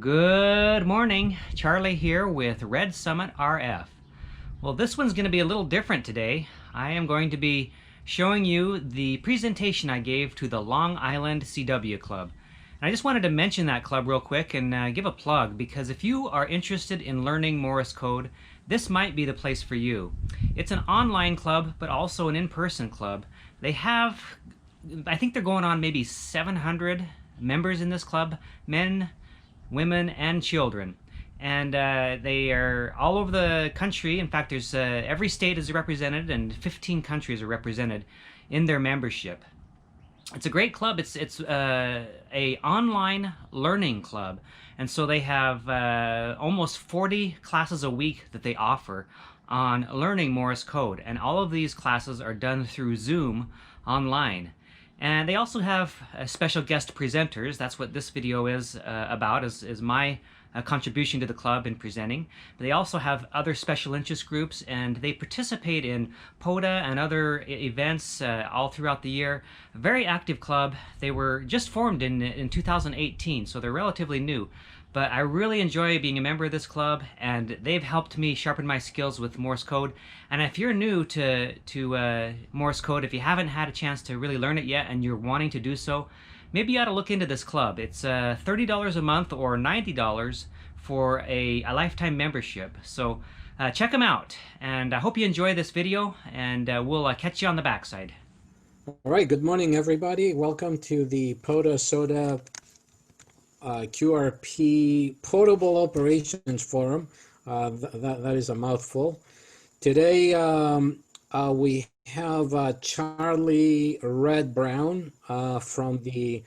Good morning, Charlie here with Red Summit RF. Well, this one's going to be a little different today. I am going to be showing you the presentation I gave to the Long Island CW Club. And I just wanted to mention that club real quick and give a plug, because if you are interested in learning Morse code, this might be the place for you. It's an online club, but also an in-person club. They have, I think they're going on maybe 700 members in this club, men, women, and children. And they are all over the country. In fact, there's every state is represented, and 15 countries are represented in their membership. It's a great club. It's a online learning club, and so they have almost 40 classes a week that they offer on learning Morse code, and all of these classes are done through Zoom online. And they also have special guest presenters. That's what this video is about, is my contribution to the club in presenting. But they also have other special interest groups, and they participate in POTA and other events all throughout the year. A very active club. They were just formed in 2018, so they're relatively new. But I really enjoy being a member of this club, and they've helped me sharpen my skills with Morse code. And if you're new to Morse code, if you haven't had a chance to really learn it yet and you're wanting to do so, maybe you ought to look into this club. It's $30 a month or $90 for a lifetime membership. So check them out. And I hope you enjoy this video, and we'll catch you on the backside. All right, good morning, everybody. Welcome to the POTA SOTA QRP Portable Operations Forum. That is a mouthful. Today we have Charlie Red Brown from the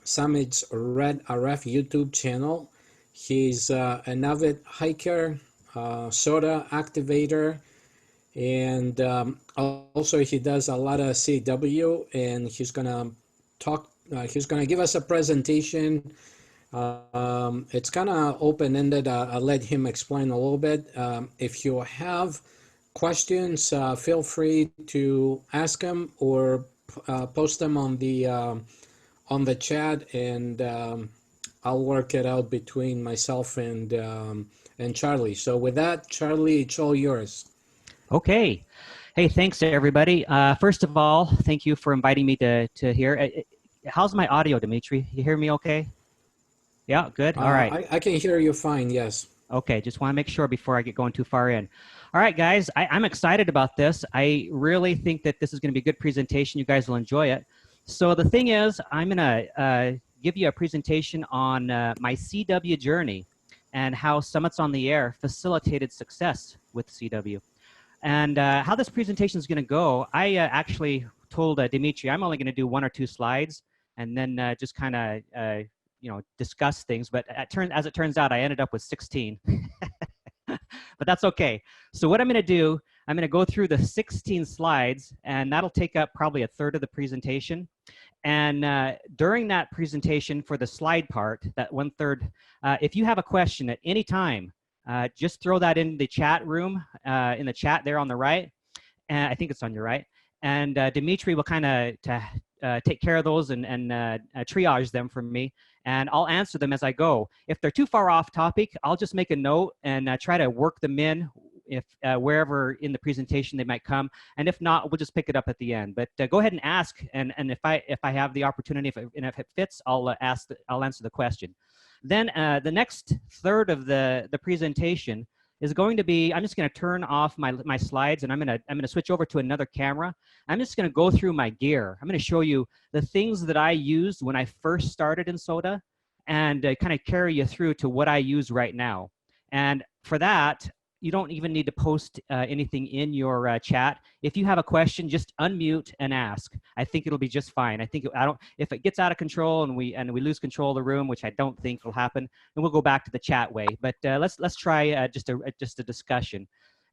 Summit's Red RF YouTube channel. He's an avid hiker, SOTA activator, and also he does a lot of CW, and he's gonna talk. He's going to give us a presentation. It's kind of open-ended. I'll let him explain a little bit. If you have questions, feel free to ask him or post them on the chat, and I'll work it out between myself and Charlie. So with that, Charlie, it's all yours. Okay. Hey, thanks everybody. First of all, thank you for inviting me to here. How's my audio, Dimitri? You hear me okay? Yeah, good. All right. I can hear you fine, yes. Okay, just want to make sure before I get going too far in. All right, guys, I'm excited about this. I really think that this is going to be a good presentation. You guys will enjoy it. So the thing is, I'm going to give you a presentation on my CW journey and how Summits on the Air facilitated success with CW. And how this presentation is going to go, I actually told Dimitri I'm only going to do 1 or 2 slides and then just kind of discuss things. But as it turns out, I ended up with 16. But that's okay. So what I'm going to do, I'm going to go through the 16 slides, and that'll take up probably 1/3 of the presentation. And during that presentation, for the slide part, that 1/3, if you have a question at any time, just throw that in the chat room, in the chat there on the right. And I think it's on your right. And Dimitri will kind of take care of those and triage them for me. And I'll answer them as I go. If they're too far off topic, I'll just make a note and try to work them in if wherever in the presentation they might come. And if not, we'll just pick it up at the end. But go ahead and ask. And if I have the opportunity, if it fits, I'll answer the question. Then the next 1/3 of the presentation is going to be, I'm just going to turn off my slides, and I'm going to switch over to another camera. I'm just going to go through my gear. I'm going to show you the things that I used when I first started in SOTA, and kind of carry you through to what I use right now. And for that, you don't even need to post anything in your chat. If you have a question, just unmute and ask. I think it'll be just fine. I think if it gets out of control and we lose control of the room, which I don't think will happen, then we'll go back to the chat way. But let's try just a discussion.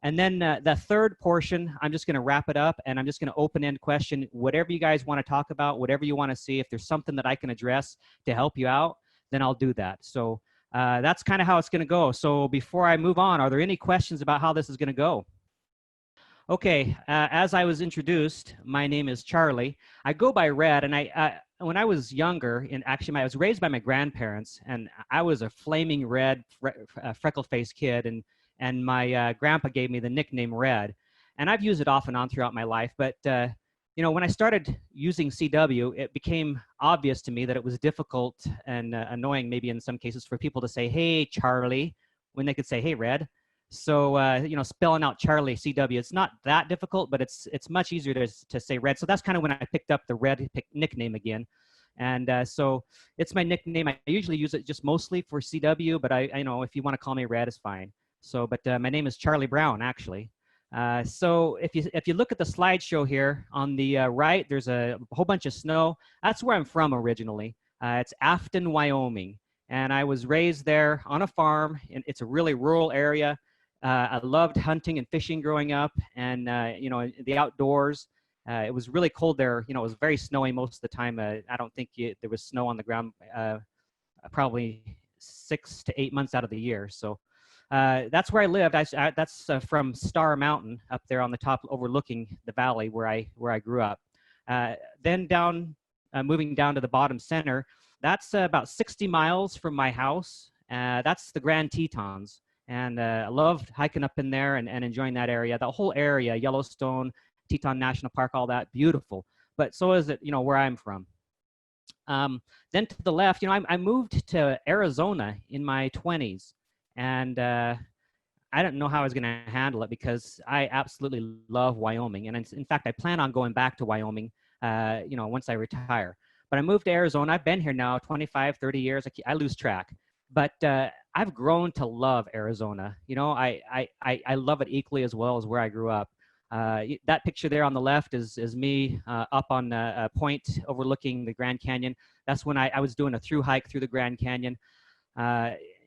And then the 3rd portion, I'm just going to wrap it up, and I'm just going to open-end question. Whatever you guys want to talk about, whatever you want to see, if there's something that I can address to help you out, then I'll do that. So that's kind of how it's going to go. So before I move on, are there any questions about how this is going to go? Okay, as I was introduced, my name is Charlie. I go by Red, and when I was younger, and actually I was raised by my grandparents, and I was a flaming red, freckle-faced kid, and my grandpa gave me the nickname Red, and I've used it off and on throughout my life. But you know, when I started using CW, it became obvious to me that it was difficult and annoying, maybe in some cases, for people to say, "Hey, Charlie," when they could say, "Hey, Red." So you know, spelling out Charlie CW, it's not that difficult, but it's much easier to say Red. So that's kind of when I picked up the Red nickname again, and so it's my nickname. I usually use it just mostly for CW, but I know if you want to call me Red, it's fine. So, but my name is Charlie Brown, actually. So if you look at the slideshow here on the right, there's a whole bunch of snow. That's where I'm from originally. It's Afton, Wyoming, and I was raised there on a farm. And it's a really rural area. I loved hunting and fishing growing up, and you know, the outdoors. It was really cold there. You know, it was very snowy most of the time. I don't think there was snow on the ground probably 6 to 8 months out of the year. So that's where I lived. That's from Star Mountain up there on the top, overlooking the valley where I grew up. Then moving down to the bottom center. That's about 60 miles from my house. That's the Grand Tetons. And I loved hiking up in there and enjoying that area. The whole area, Yellowstone, Teton National Park, all that, beautiful. But so is it, you know, where I'm from. Then to the left, you know, I moved to Arizona in my 20s. And I didn't know how I was going to handle it because I absolutely love Wyoming. And in fact, I plan on going back to Wyoming, you know, once I retire. But I moved to Arizona. I've been here now 25, 30 years. I lose track. But I've grown to love Arizona. You know, I love it equally as well as where I grew up. That picture there on the left is me up on a point overlooking the Grand Canyon. That's when I was doing a through hike through the Grand Canyon,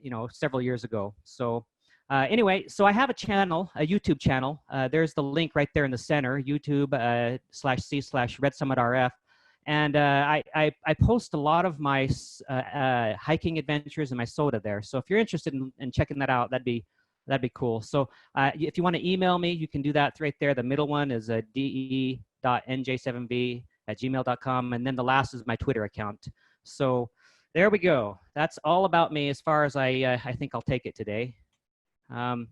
you know, several years ago. So anyway, so I have a channel, a YouTube channel. There's the link right there in the center, YouTube/C/RedSummitRF. And I post a lot of my hiking adventures and my SOTA there. So if you're interested in checking that out, that'd be cool. So if you want to email me, you can do that right there. The middle one is de.nj7b@gmail.com. And then the last is my Twitter account. So there we go. That's all about me as far as I think I'll take it today. Some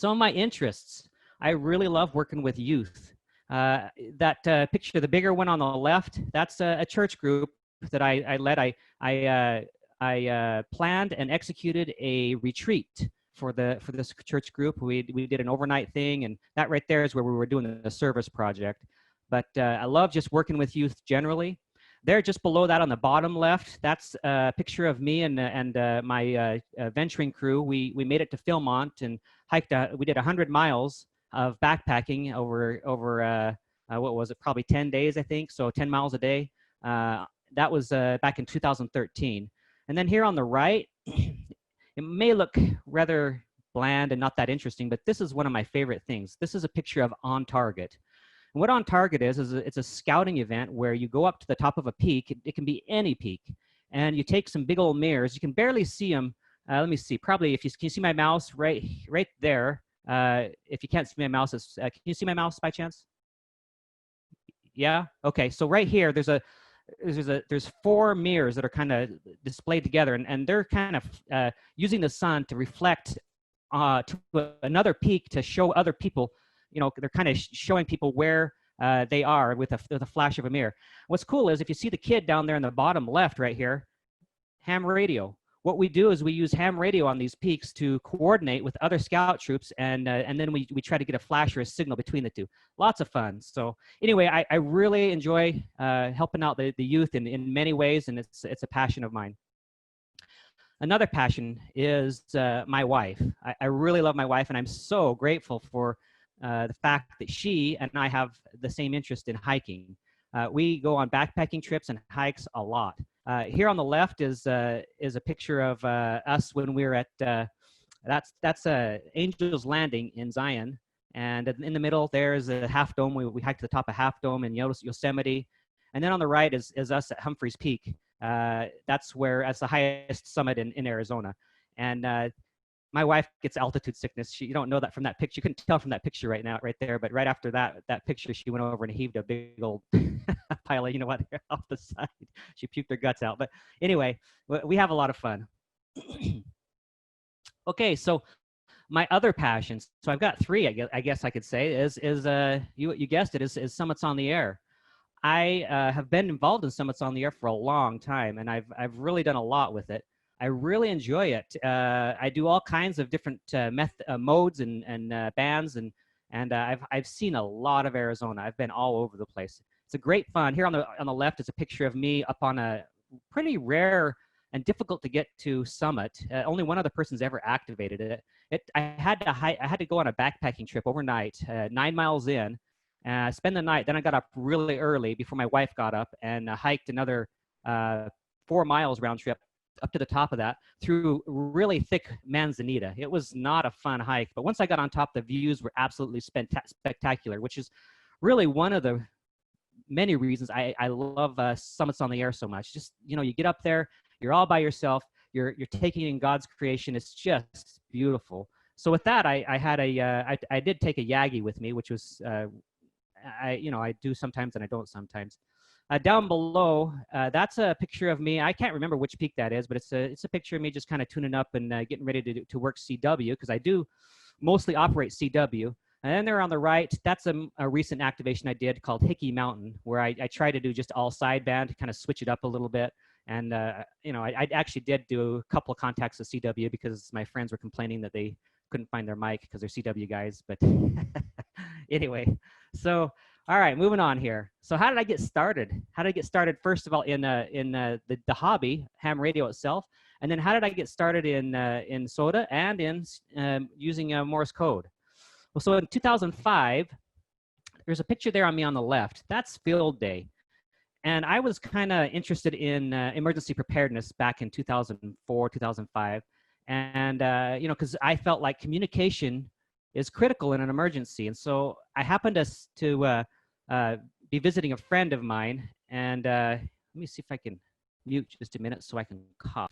of my interests. I really love working with youth. That picture, the bigger one on the left, that's a church group that I led. I planned and executed a retreat for this church group. We did an overnight thing, and that right there is where we were doing the service project. But I love just working with youth generally. There, just below that on the bottom left, that's a picture of me and my venturing crew. We made it to Philmont and hiked. We did 100 miles of backpacking over what was it? Probably 10 days, I think. So 10 miles a day. That was back in 2013. And then here on the right, it may look rather bland and not that interesting, but this is one of my favorite things. This is a picture of On Target. And what On Target is it's a scouting event where you go up to the top of a peak. It can be any peak. And you take some big old mirrors. You can barely see them. Let me see. Probably if you can see my mouse right there. If you can't see my mouse, can you see my mouse by chance? Yeah? Okay. So right here, there's 4 mirrors that are kind of displayed together, and they're kind of using the sun to reflect to another peak to show other people. You know, they're kind of showing people where they are with a flash of a mirror. What's cool is if you see the kid down there in the bottom left right here, ham radio. What we do is we use ham radio on these peaks to coordinate with other scout troops, and then we try to get a flash or a signal between the two. Lots of fun. So anyway, I really enjoy helping out the youth in many ways, and it's a passion of mine. Another passion is my wife. I really love my wife, and I'm so grateful for the fact that she and I have the same interest in hiking. We go on backpacking trips and hikes a lot. Here on the left is a picture of us when we were at that's Angel's Landing in Zion, and in the middle there is a Half Dome. We hiked to the top of Half Dome in Yosemite, and then on the right is us at Humphreys Peak. That's the highest summit in Arizona, and my wife gets altitude sickness. You don't know that from that picture. You couldn't tell from that picture right there. But right after that picture, she went over and heaved a big old pile of, you know what, off the side. She puked her guts out. But anyway, we have a lot of fun. Okay, so my other passions. So I've got three, I guess I could say, is you guessed it, is Summits on the Air. I have been involved in Summits on the Air for a long time, and I've really done a lot with it. I really enjoy it. I do all kinds of different modes and bands, and I've seen a lot of Arizona. I've been all over the place. It's a great fun. Here on the left is a picture of me up on a pretty rare and difficult to get to summit. Only one other person's ever activated it. I had to go on a backpacking trip overnight, 9 miles in, spend the night. Then I got up really early before my wife got up and hiked another 4 miles round trip up to the top of that through really thick manzanita. It was not a fun hike, but once I got on top, the views were absolutely spectacular, which is really one of the many reasons I love Summits on the Air so much. Just, you know, you get up there, you're all by yourself, you're taking in God's creation. It's just beautiful. So with that, I did take a Yagi with me, which was I do sometimes and I don't sometimes. Down below, that's a picture of me. I can't remember which peak that is, but it's a picture of me just kind of tuning up and getting ready to work CW, because I do mostly operate CW. And then there on the right, that's a recent activation I did called Hickey Mountain, where I try to do just all sideband, kind of switch it up a little bit. And I actually did do a couple of contacts with CW because my friends were complaining that they couldn't find their mic because they're CW guys. But anyway, so all right, moving on here. So how did I get started? How did I get started? First of all, in the hobby, ham radio itself, and then how did I get started in SOTA and in using Morse code? Well, so in 2005, there's a picture there on me on the left. That's field day, and I was kind of interested in emergency preparedness back in 2004, 2005, and because I felt like communication is critical in an emergency, and so I happened to be visiting a friend of mine, and let me see if I can mute just a minute so I can cough.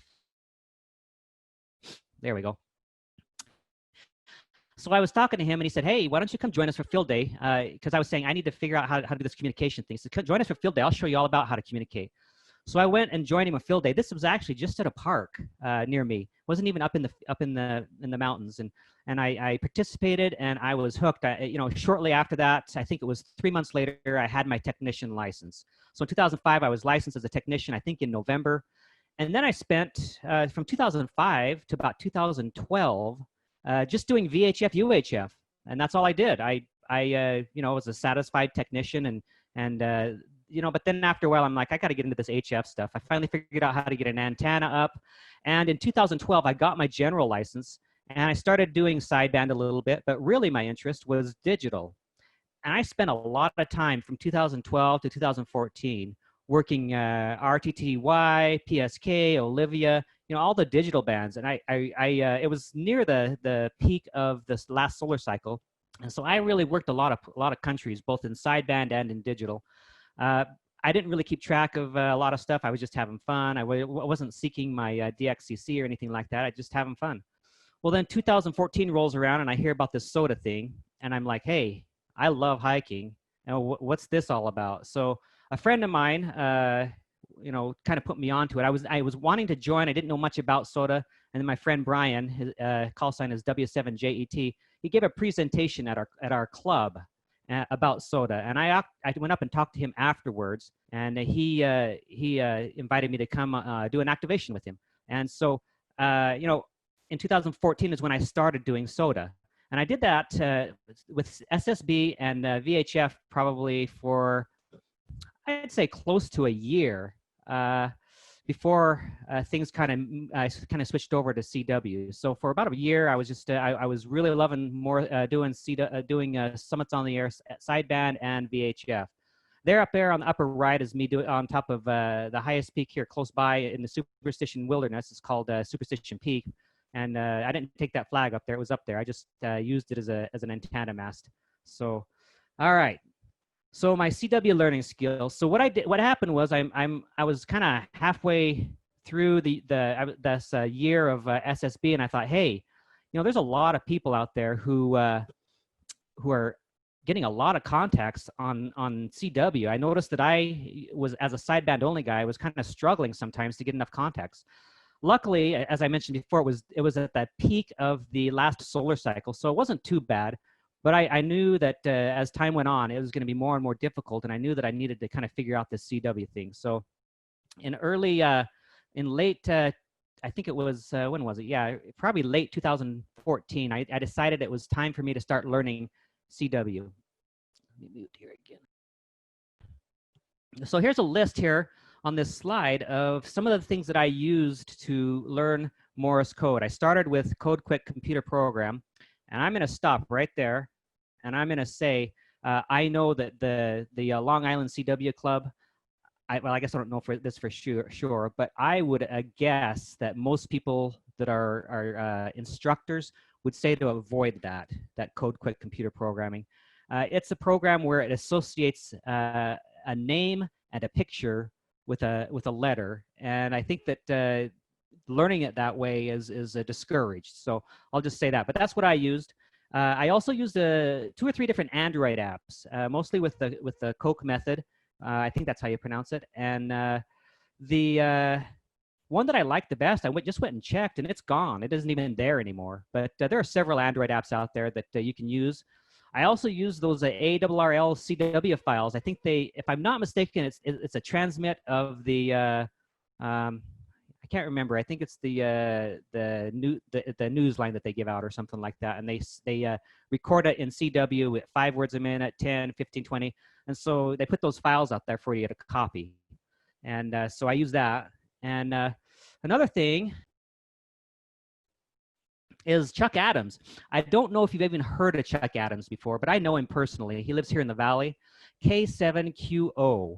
There we go. So I was talking to him, and he said, "Hey, why don't you come join us for field day?" Because I was saying I need to figure out how to do this communication thing. So join us for field day. I'll show you all about how to communicate. So I went and joined him a field day. This was actually just at a park near me. It wasn't even up in the mountains, and I participated, and I was hooked. Shortly after that, I think it was 3 months later, I had my technician license. So in 2005, I was licensed as a technician, I think in November, and then I spent from 2005 to about 2012 just doing VHF, UHF, and that's all I did. I was a satisfied technician, but then after a while, I'm like, I got to get into this HF stuff. I finally figured out how to get an antenna up. And in 2012, I got my general license, and I started doing sideband a little bit, but really my interest was digital. And I spent a lot of time from 2012 to 2014 working RTTY, PSK, Olivia, all the digital bands. And it was near the peak of this last solar cycle. And so I really worked a lot of countries, both in sideband and in digital. I didn't really keep track of a lot of stuff. I was just having fun. I wasn't seeking my DXCC or anything like that. I just having fun. Well, then 2014 rolls around, and I hear about this SOTA thing, and I'm like, hey, I love hiking. And what's this all about? So a friend of mine, kind of put me onto it. I was wanting to join. I didn't know much about SOTA, and then my friend Brian, his call sign is W7JET. He gave a presentation at our club about SOTA, and I went up and talked to him afterwards, and he invited me to come do an activation with him. And so in 2014 is when I started doing SOTA, and I did that with SSB and VHF probably for, I'd say, close to a year before things kind of switched over to CW. So for about a year, I was just I was really loving doing Summits on the Air sideband and VHF. There up there on the upper right is me on top of the highest peak here close by in the Superstition Wilderness. It's called Superstition Peak, and I didn't take that flag up there. It was up there. I just used it as an antenna mast. So, all right. So my CW learning skills. So what happened was I was kind of halfway through this year of SSB, and I thought, hey, you know, there's a lot of people out there who are getting a lot of contacts on CW. I noticed that I was, as a sideband only guy, I was kind of struggling sometimes to get enough contacts. Luckily, as I mentioned before, it was at that peak of the last solar cycle, so it wasn't too bad. But I knew that as time went on, it was going to be more and more difficult, and I knew that I needed to kind of figure out this CW thing. So in late, I think it was, when was it? Yeah, probably late 2014, I decided it was time for me to start learning CW. Let me mute here again. So here's a list here on this slide of some of the things that I used to learn Morse code. I started with Code Quick Computer Program, and I'm going to stop right there, and I'm going to say I know that the Long Island CW Club, well, I guess I don't know for this for sure, but I would guess that most people that are instructors would say to avoid that Code Quick Computer Programming. It's a program where it associates a name and a picture with a letter, and I think that learning it that way is discouraged. So I'll just say that. But that's what I used. I also used 2 or 3 different Android apps, mostly with the Coke method. I think that's how you pronounce it. And the one that I liked the best, I just went and checked, and it's gone. It isn't even there anymore. But there are several Android apps out there that you can use. I also use those ARRL CW files. I think if I'm not mistaken, it's a transmit of the I can't remember. I think it's the news line that they give out or something like that, and they record it in CW at 5 words a minute, 10, 15, 20, and so they put those files out there for you to copy, and so I use that. And another thing is Chuck Adams. I don't know if you've even heard of Chuck Adams before, but I know him personally. He lives here in the Valley, K7QO.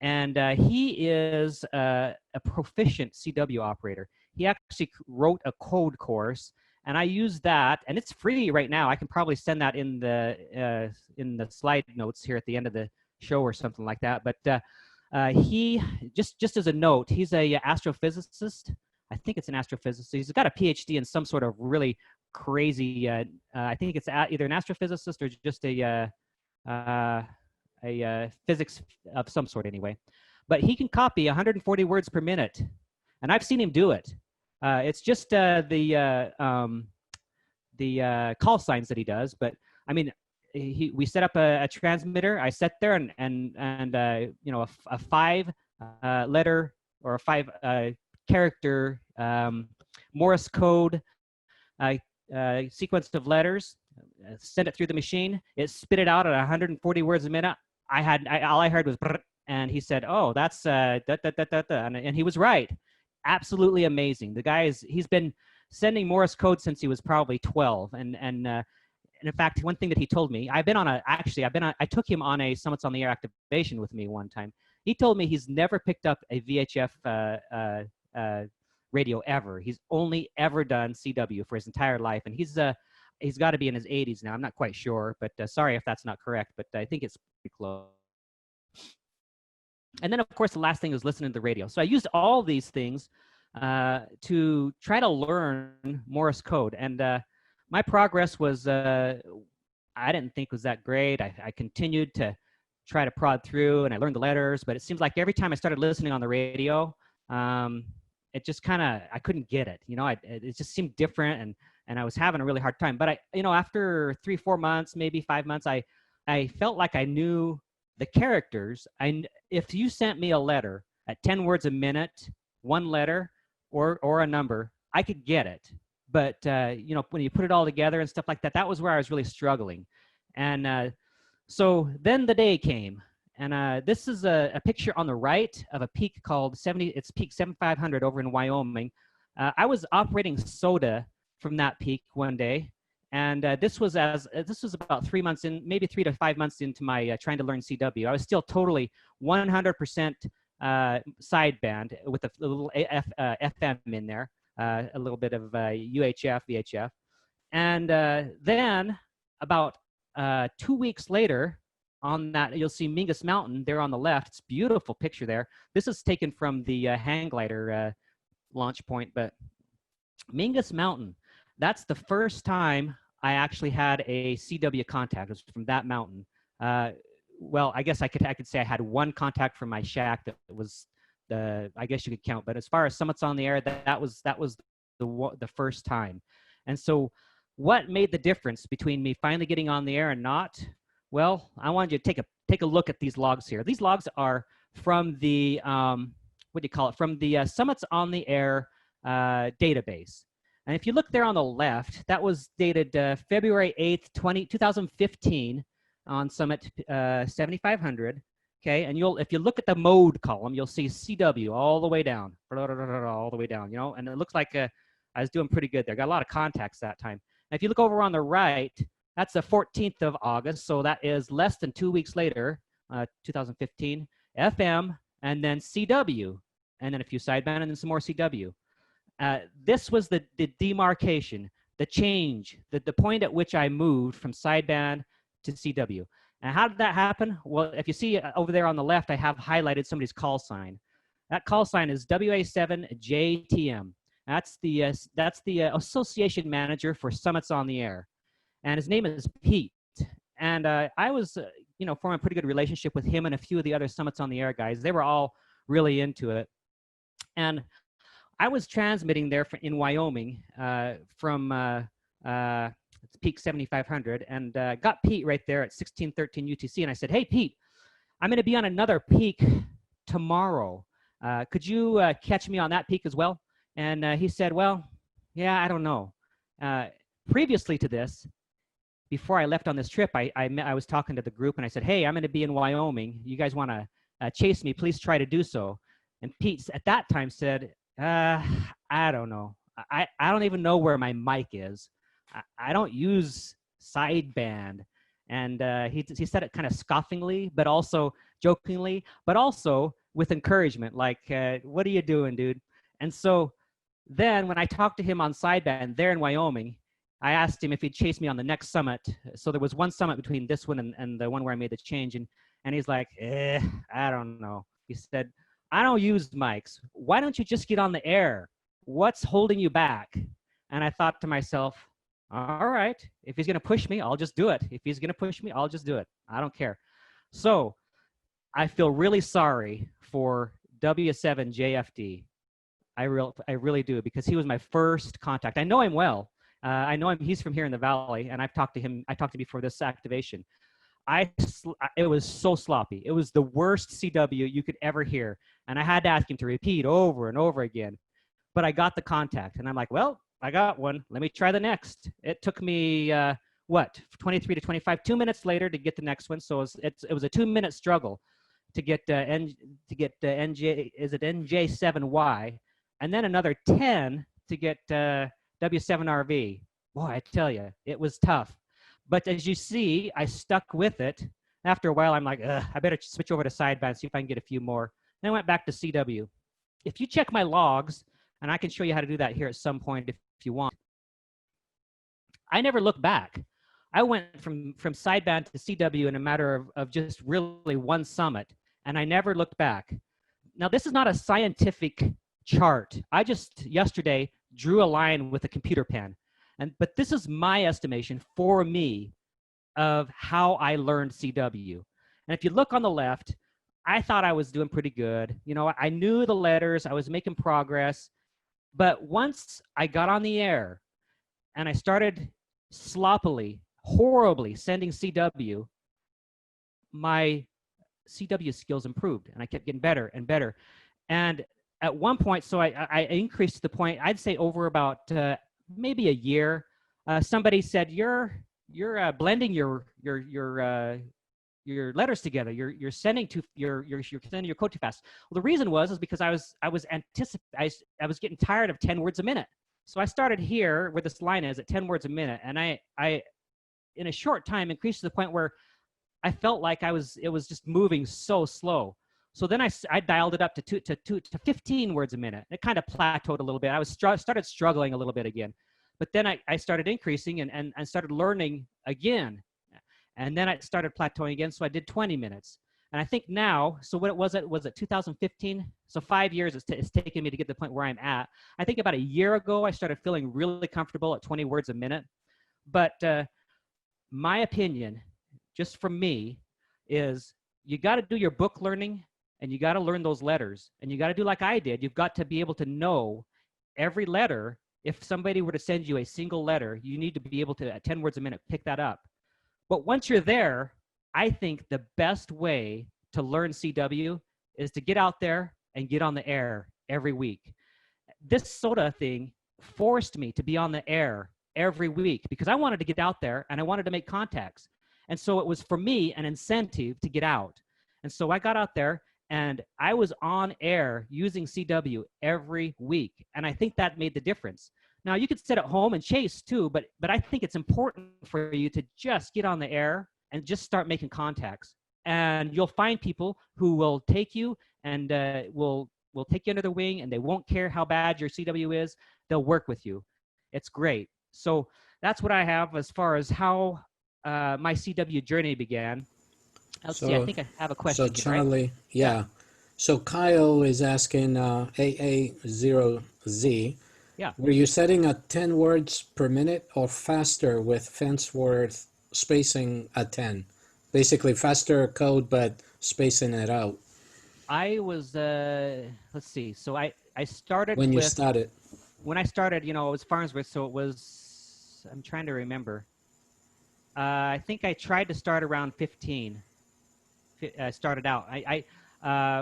And he is a proficient CW operator. He actually wrote a code course, and I use that, and it's free right now. I can probably send that in the slide notes here at the end of the show or something like that. But he, just as a note, he's a astrophysicist. I think it's an astrophysicist. He's got a PhD in some sort of really crazy, I think it's either an astrophysicist or just a physics of some sort anyway. But he can copy 140 words per minute, and I've seen him do it. It's just the call signs that he does. But I mean, we set up a transmitter. I sat there and you know, a 5 letter or a 5 character Morse code sequence of letters, sent it through the machine. It spit it out at 140 words a minute. All I heard was brr, and he said, "Oh, that's da, da, da, da, da," and he was right. Absolutely amazing. The guy he's been sending Morse code since he was probably 12, and in fact, one thing that he told me, I took him on a Summits on the Air activation with me one time. He told me he's never picked up a VHF radio ever. He's only ever done CW for his entire life, and he's got to be in his 80s now. I'm not quite sure, but sorry if that's not correct, but I think it's pretty close. And then, of course, the last thing was listening to the radio. So I used all these things to try to learn Morse code. And my progress was, I didn't think was that great. I continued to try to prod through, and I learned the letters. But it seems like every time I started listening on the radio, it just kind of, I couldn't get it. You know, it just seemed different, and I was having a really hard time. But after 3-4 months, maybe 5 months, I felt like I knew the characters. If you sent me a letter at 10 words a minute, one letter or a number, I could get it. But when you put it all together and stuff like that, that was where I was really struggling. And so then the day came, and this is a picture on the right of a peak called it's peak 7500 over in Wyoming. I was operating SOTA from that peak one day, and this was about 3 months in, maybe 3 to 5 months into my trying to learn CW. I was still totally 100% sideband with a little FM in there, a little bit of UHF, VHF, and then about 2 weeks later, on that, you'll see Mingus Mountain there on the left. It's a beautiful picture there. This is taken from the hang glider launch point, but Mingus Mountain. that's the first time I actually had a CW contact. It was from that mountain. Well, I guess I could say I had one contact from my shack that was I guess you could count. But as far as summits on the air, that was the first time. And so what made the difference between me finally getting on the air and not? Well, I wanted you to take a look at these logs here. These logs are from the what do you call it? From the Summits on the Air database. And if you look there on the left, that was dated February 8th, 2015 on Summit 7500. Okay, and if you look at the mode column, you'll see CW all the way down, all the way down, and it looks like I was doing pretty good there. Got a lot of contacts that time. And if you look over on the right, that's the 14th of August, so that is less than 2 weeks later, 2015, FM, and then CW, and then a few sideband, and then some more CW. This was the demarcation, the change, the point at which I moved from sideband to CW. And how did that happen? Well, if you see over there on the left, I have highlighted somebody's call sign. That call sign is WA7JTM. That's the association manager for Summits on the Air, and his name is Pete. And I was, forming a pretty good relationship with him and a few of the other Summits on the Air guys. They were all really into it, and I was transmitting there in Wyoming from Peak 7500, and got Pete right there at 1613 UTC, and I said, "Hey, Pete, I'm going to be on another peak tomorrow. Could you catch me on that peak as well?" And he said, "Well, yeah, I don't know." Previously to this, before I left on this trip, I was talking to the group, and I said, "Hey, I'm going to be in Wyoming. You guys want to chase me? Please try to do so." And Pete at that time said, "I don't know. I don't even know where my mic is. I don't use sideband." And he said it kind of scoffingly, but also jokingly, but also with encouragement, like, "What are you doing, dude?" And so then when I talked to him on sideband there in Wyoming, I asked him if he'd chase me on the next summit. So there was one summit between this one and the one where I made the change. And he's like, I don't know. He said, "I don't use mics. Why don't you just get on the air? What's holding you back?" And I thought to myself, all right, if he's going to push me, I'll just do it. If he's going to push me, I'll just do it. I don't care. So I feel really sorry for W7JFD. I really do, because he was my first contact. I know him well. I know him. He's from here in the Valley, and I've talked to him. I talked to him before this activation. It was so sloppy. It was the worst CW you could ever hear, and I had to ask him to repeat over and over again. But I got the contact, and I'm like, well, I got one. Let me try the next. It took me 23 to 25, 2 minutes later to get the next one. So it was a 2-minute struggle to get NJ7Y, and then another 10 to get W7RV. Boy, I tell you, it was tough. But as you see, I stuck with it. After a while, I'm like, I better switch over to sideband, see if I can get a few more. Then I went back to CW. If you check my logs, and I can show you how to do that here at some point if you want, I never looked back. I went from sideband to CW in a matter of just really one summit, and I never looked back. Now, this is not a scientific chart. I just yesterday drew a line with a computer pen. But this is my estimation for me of how I learned CW. And if you look on the left, I thought I was doing pretty good. I knew the letters, I was making progress. But once I got on the air and I started sloppily, horribly sending CW, my CW skills improved, and I kept getting better and better. And at one point, so I increased to the point, I'd say over about maybe a year, somebody said, you're blending your letters together. You're sending your code too fast. Well, the reason was because I was getting tired of 10 words a minute. So I started here where this line is at 10 words a minute, and I in a short time increased to the point where I felt like it was just moving so slow. So then I dialed it up to 15 words a minute. It kind of plateaued a little bit. I started struggling a little bit again. But then I started increasing and started learning again. And then I started plateauing again, so I did 20 minutes. And I think now, so what was it 2015? So 5 years it's taken me to get to the point where I'm at. I think about a year ago, I started feeling really comfortable at 20 words a minute. But my opinion, just from me, is you got to do your book learning and you got to learn those letters. And you got to do like I did. You've got to be able to know every letter. If somebody were to send you a single letter, you need to be able to, at 10 words a minute, pick that up. But once you're there, I think the best way to learn CW is to get out there and get on the air every week. This SOTA thing forced me to be on the air every week because I wanted to get out there and I wanted to make contacts. And so it was for me an incentive to get out. And so I got out there and I was on air using CW every week. And I think that made the difference. Now you could sit at home and chase too, but I think it's important for you to just get on the air and just start making contacts. And you'll find people who will take you and will take you under their wing, and they won't care how bad your CW is. They'll work with you. It's great. So that's what I have as far as how my CW journey began. Let's see, I think I have a question. So Charlie, right? yeah. So Kyle is asking AA0Z. Yeah. Were you setting at 10 words per minute or faster with fence word spacing at 10? Basically faster code, but spacing it out. I was, let's see. So I started when you with, started. When I started, you know, it was Farnsworth, so it was, I'm trying to remember. I think I tried to start around 15. Started out.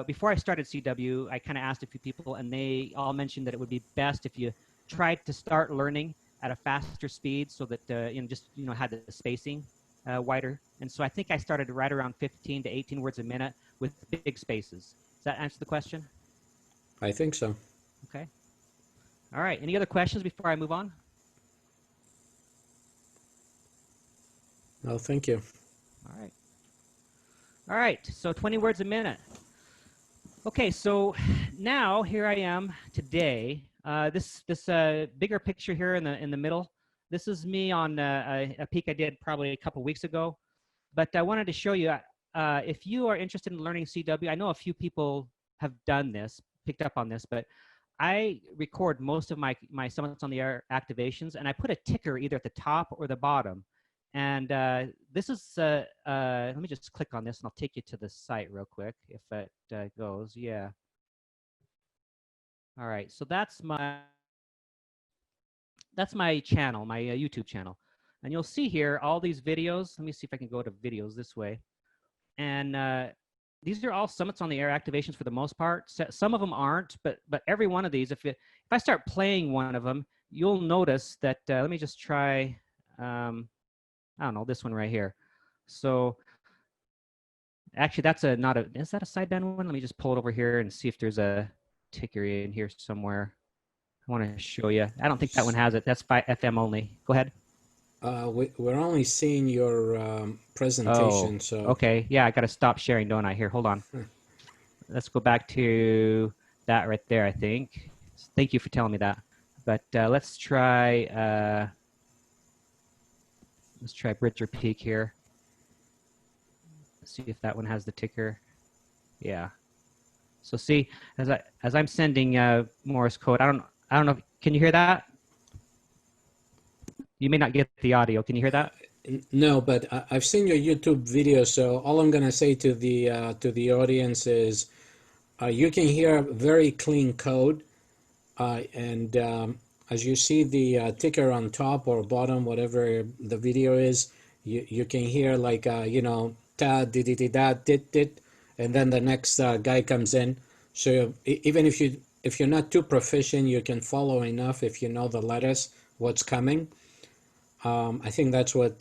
Before I started CW, I kind of asked a few people, and they all mentioned that it would be best if you tried to start learning at a faster speed, so that you know, just had the spacing wider. And so I think I started right around 15 to 18 words a minute with big spaces. Does that answer the question? I think so. Okay. All right. Any other questions before I move on? No, thank you. All right. All right. So 20 words a minute. Okay. So now here I am today. This bigger picture here in the middle. This is me on a peek I did probably a couple weeks ago. But I wanted to show you, if you are interested in learning CW, I know a few people have done this, picked up on this, but I record most of my Summits on the Air activations, and I put a ticker either at the top or the bottom. And this is, let me just click on this, and I'll take you to the site real quick, if it goes, yeah. All right, so that's my channel, my YouTube channel. And you'll see here all these videos. Let me see if I can go to videos this way. And these are all Summits on the Air activations for the most part. Some of them aren't, but every one of these, if I start playing one of them, you'll notice that, let me just try, I don't know, this one right here. So actually that's is that a sideband one? Let me just pull it over here and see if there's a ticker in here somewhere. I want to show you. I don't think that one has it. That's FM only. Go ahead. We're only seeing your presentation. Oh, so okay. Yeah, I got to stop sharing, don't I? Here, hold on. Let's go back to that right there, I think. Thank you for telling me that. But let's try Bridger Peak here. Let's see if that one has the ticker. Yeah. So see, as I'm sending Morse code, I don't know. Can you hear that? You may not get the audio. Can you hear that? No, but I've seen your YouTube video. So all I'm gonna say to the audience is, you can hear very clean code, and as you see the ticker on top or bottom, whatever the video is, you can hear like ta di di di da dit dit, and then the next guy comes in. So even if you're not too proficient, you can follow enough if you know the letters, what's coming. I think that's what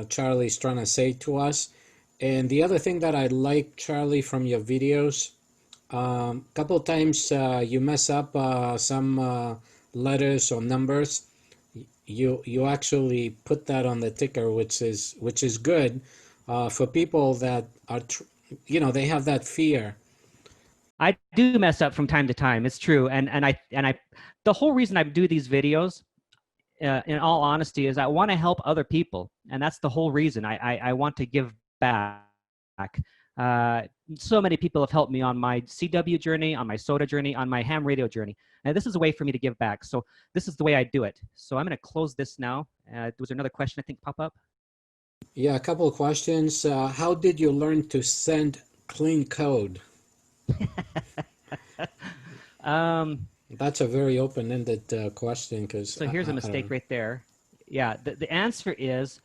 Charlie's trying to say to us. And the other thing that I like, Charlie, from your videos, couple of times you mess up some letters or numbers. You actually put that on the ticker, which is good for people that are, they have that fear. I do mess up from time to time. It's true, and I the whole reason I do these videos, in all honesty, is I want to help other people, and that's the whole reason. I want to give back. So many people have helped me on my CW journey, on my SOTA journey, on my ham radio journey. And this is a way for me to give back. So this is the way I do it. So I'm going to close this now. Was there another question I think pop up? Yeah, a couple of questions. How did you learn to send clean code? That's a very open-ended question because So here's a mistake don't... right there. Yeah, the answer is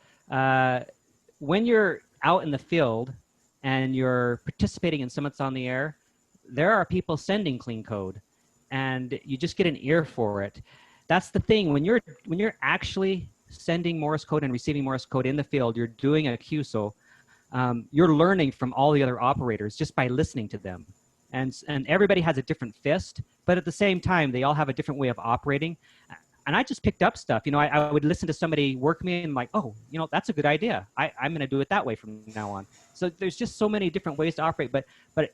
when you're out in the field and you're participating in Summits on the Air, there are people sending clean code, and you just get an ear for it. That's the thing. When you're actually sending Morse code and receiving Morse code in the field, you're doing a QSO. You're learning from all the other operators just by listening to them. And everybody has a different fist, but at the same time, they all have a different way of operating. And I just picked up stuff. You know, I would listen to somebody work me and I'm like, oh, you know, that's a good idea. I'm going to do it that way from now on. So there's just so many different ways to operate. But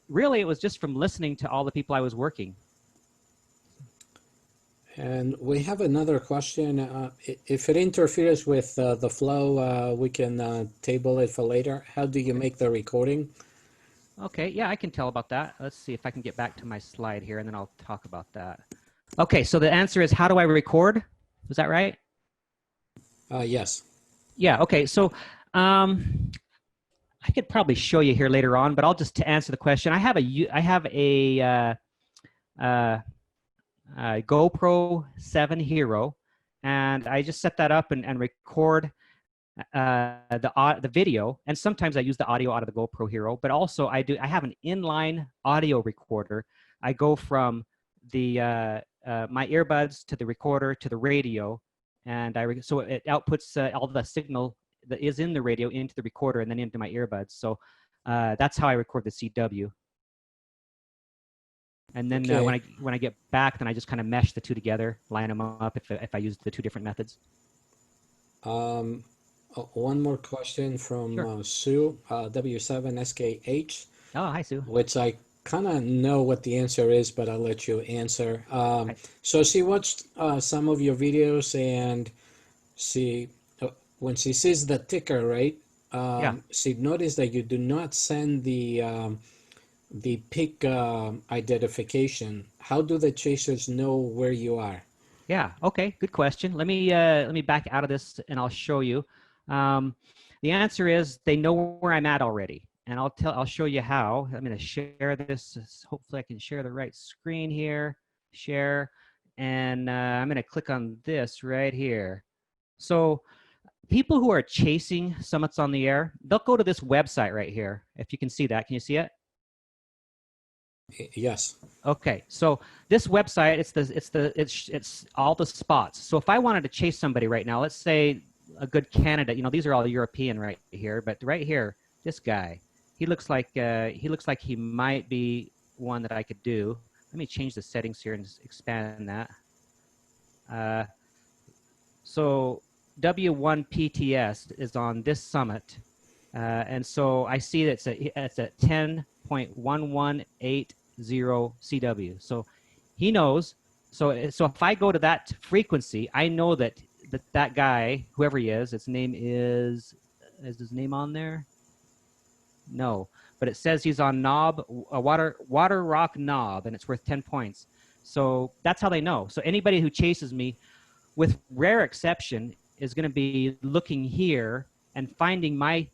really, it was just from listening to all the people I was working. And we have another question. If it interferes with the flow, we can table it for later. How do you make the recording? Okay, yeah, I can tell about that. Let's see if I can get back to my slide here, and then I'll talk about that. Okay, so the answer is, how do I record? Was that right? Yes. Yeah, okay, so I could probably show you here later on, but I'll just to answer the question. I have a GoPro 7 Hero, and I just set that up and record the video, and sometimes I use the audio out of the GoPro Hero, but also I have an inline audio recorder. I go from the my earbuds to the recorder to the radio, and so it outputs all the signal that is in the radio into the recorder and then into my earbuds. So that's how I record the CW. And then Okay. when I get back, then I just kind of mesh the two together, line them up if I use the two different methods. One more question from Sure. Sue, W7SKH, Oh, hi, Sue. which I kind of know what the answer is, but I'll let you answer. Hi. So she watched some of your videos, and she, when she sees the ticker, right, Yeah. she noticed that you do not send the peak identification. How do the chasers know where you are? Yeah. Okay. Good question. Let me back out of this and I'll show you. The answer is they know where I'm at already, and I'll show you how. I'm going to share this. Hopefully, I can share the right screen here. Share, and I'm going to click on this right here. So, people who are chasing Summits on the Air, they'll go to this website right here. If you can see that, can you see it? Yes. Okay, so this website, it's all the spots. So if I wanted to chase somebody right now, let's say a good candidate, you know, these are all European right here, but right here, this guy, he looks like he might be one that I could do. Let me change the settings here and expand that. So W1PTS is on this summit, and so I see that it's at 10.1180 CW. So he knows. So if I go to that frequency, I know that guy, whoever he is, his name is his name on there? No, but it says he's on knob, a water rock knob, and it's worth 10 points. So that's how they know. So anybody who chases me, with rare exception, is going to be looking here and finding my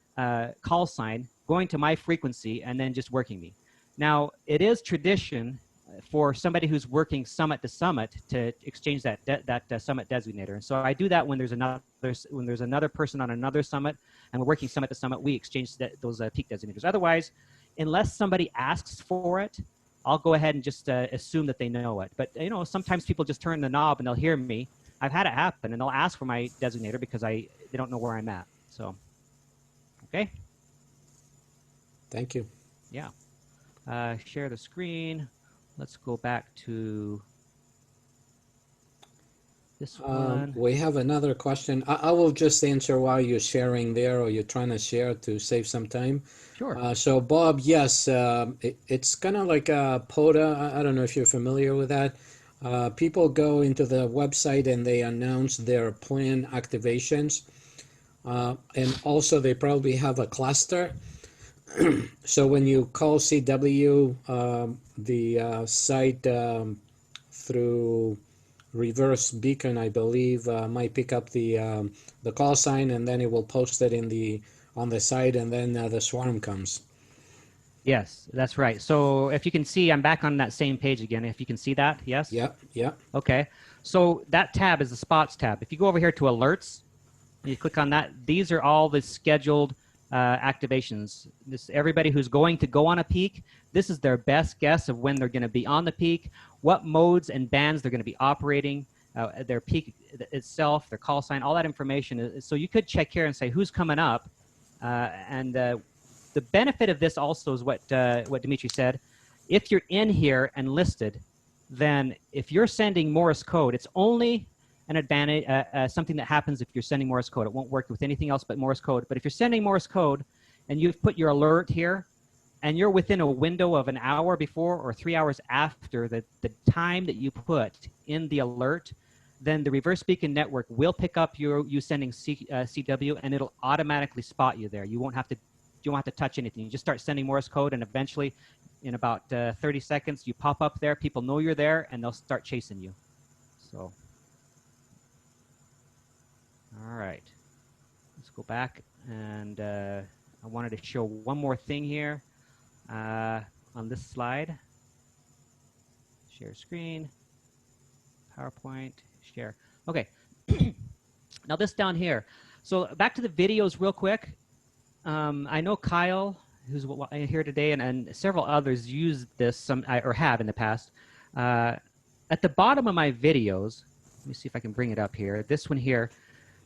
call sign, going to my frequency, and then just working me. Now, it is tradition for somebody who's working summit to summit to exchange that summit designator. And so I do that when there's another person on another summit and we're working summit to summit, we exchange those peak designators. Otherwise, unless somebody asks for it, I'll go ahead and just assume that they know it. But you know, sometimes people just turn the knob and they'll hear me. I've had it happen, and they'll ask for my designator because they don't know where I'm at. So, okay. Thank you. Yeah. Share the screen. Let's go back to this one. We have another question. I will just answer while you're sharing there, or you're trying to share to save some time. Sure. So Bob, yes, it's kind of like a POTA. I don't know if you're familiar with that. People go into the website and they announce their plan activations. And also they probably have a cluster. So when you call CW, the site through reverse beacon, I believe, might pick up the call sign, and then it will post it in the on the site, and then the swarm comes. Yes, that's right. So if you can see, I'm back on that same page again. If you can see that, yes? Yeah, yeah. Okay. So that tab is the spots tab. If you go over here to alerts, and you click on that, these are all the scheduled activations. This everybody who's going to go on a peak, this is their best guess of when they're going to be on the peak, what modes and bands they're going to be operating, their peak itself, their call sign, all that information. So you could check here and say who's coming up, and the benefit of this also is what Dimitri said. If you're in here and listed, then if you're sending Morse code, it's only an advantage, something that happens if you're sending Morse code. It won't work with anything else but Morse code. But if you're sending Morse code and you've put your alert here, and you're within a window of an hour before or 3 hours after the time that you put in the alert, then the reverse beacon network will pick up you sending CW, and it'll automatically spot you there. You won't have to touch anything. You just start sending Morse code, and eventually, in about 30 seconds, you pop up there. People know you're there, and they'll start chasing you. So, all right, let's go back, and I wanted to show one more thing here on this slide. Share screen, PowerPoint, share. Okay, now this down here. So back to the videos real quick. I know Kyle, who's here today, and several others use this or have in the past. At the bottom of my videos, let me see if I can bring it up here. This one here,